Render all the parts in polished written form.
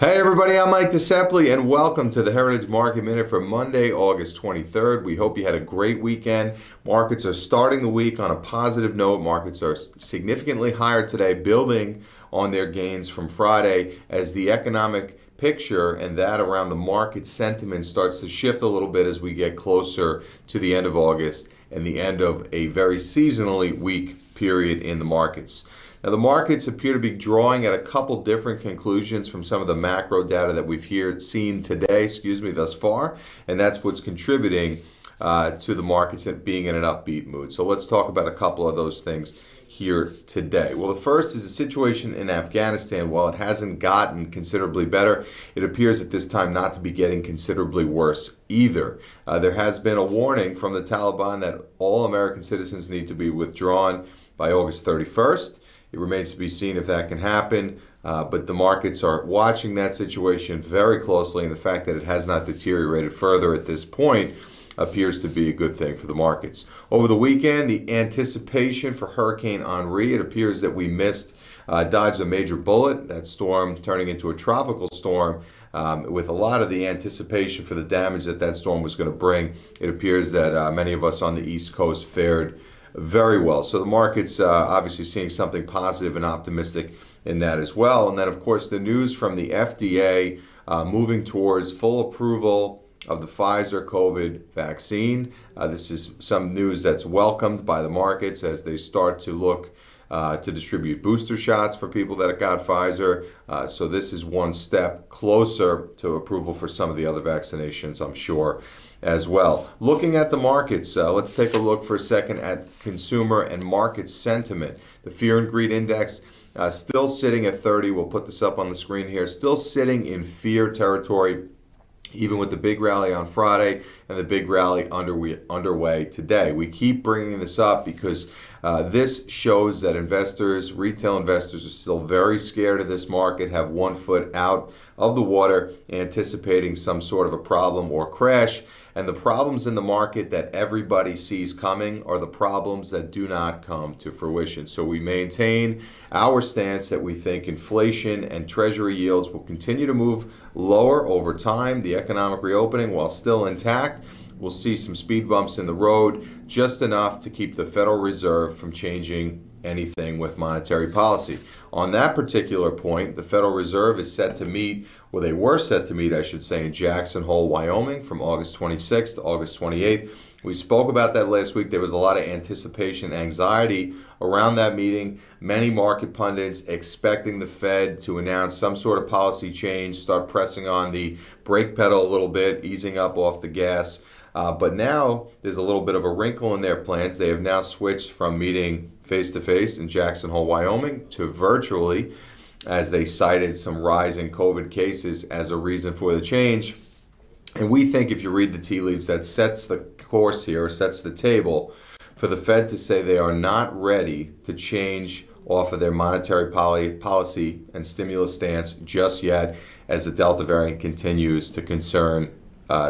Hey everybody, I'm Mike Desepoli and welcome to the Heritage Market Minute for Monday, August 23rd. We hope you had a great weekend. Markets are starting the week on a positive note. Markets are significantly higher today, building on their gains from Friday as the economic picture and that around the market sentiment starts to shift a little bit as we get closer to the end of August and the end of a very seasonally weak period in the markets. Now, the markets appear to be drawing at a couple different conclusions from some of the macro data that we've seen today, thus far, and that's what's contributing to the markets being in an upbeat mood. So let's talk about a couple of those things here today. Well, the first is the situation in Afghanistan. While it hasn't gotten considerably better, it appears at this time not to be getting considerably worse either. There has been a warning from the Taliban that all American citizens need to be withdrawn by August 31st. It remains to be seen if that can happen, but the markets are watching that situation very closely, and the fact that it has not deteriorated further at this point appears to be a good thing for the markets. Over the weekend, the anticipation for Hurricane Henri, it appears that we dodged a major bullet, that storm turning into a tropical storm. With a lot of the anticipation for the damage that storm was going to bring, it appears that many of us on the East Coast fared very well. So the market's obviously seeing something positive and optimistic in that as well. And then, of course, the news from the FDA moving towards full approval of the Pfizer COVID vaccine. This is some news that's welcomed by the markets as they start to look to distribute booster shots for people that have got Pfizer. So this is one step closer to approval for some of the other vaccinations, I'm sure, as well. Looking at the markets, let's take a look for a second at consumer and market sentiment. The Fear and Greed Index still sitting at 30. We'll put this up on the screen here. Still sitting in fear territory, even with the big rally on Friday and the big rally underway today. We keep bringing this up because this shows that retail investors are still very scared of this market, have one foot out of the water, anticipating some sort of a problem or crash. And the problems in the market that everybody sees coming are the problems that do not come to fruition. So we maintain our stance that we think inflation and treasury yields will continue to move lower over time. The economic reopening, while still intact, we'll see some speed bumps in the road, just enough to keep the Federal Reserve from changing anything with monetary policy. On that particular point, the Federal Reserve is set to meet, or they were set to meet, I should say, in Jackson Hole, Wyoming from August 26th to August 28th. We spoke about that last week. There was a lot of anticipation, anxiety around that meeting. Many market pundits expecting the Fed to announce some sort of policy change, start pressing on the brake pedal a little bit, easing up off the gas. But now there's a little bit of a wrinkle in their plans. They have now switched from meeting face-to-face in Jackson Hole, Wyoming to virtually, as they cited some rise in COVID cases as a reason for the change. And we think, if you read the tea leaves, that sets the course here, sets the table for the Fed to say they are not ready to change off of their monetary policy and stimulus stance just yet, as the Delta variant continues to concern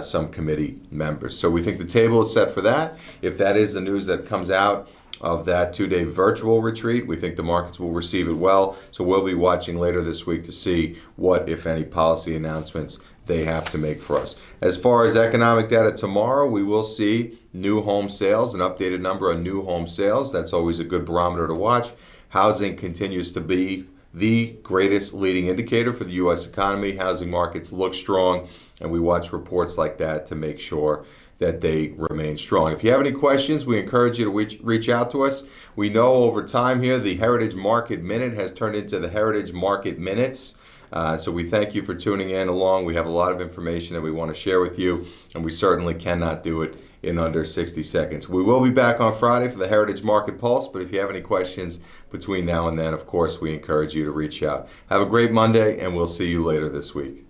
some committee members. So we think the table is set for that. If that is the news that comes out of that two-day virtual retreat, we think the markets will receive it well. So we'll be watching later this week to see what, if any, policy announcements they have to make for us. As far as economic data tomorrow, we will see new home sales, an updated number of new home sales. That's always a good barometer to watch. Housing continues to be the greatest leading indicator for the U.S. economy. Housing markets look strong, and we watch reports like that to make sure that they remain strong. If you have any questions, we encourage you to reach out to us. We know over time here the Heritage Market Minute has turned into the Heritage Market Minutes. So we thank you for tuning in along. We have a lot of information that we want to share with you, and we certainly cannot do it in under 60 seconds. We will be back on Friday for the Heritage Market Pulse, but if you have any questions between now and then, of course, we encourage you to reach out. Have a great Monday, and we'll see you later this week.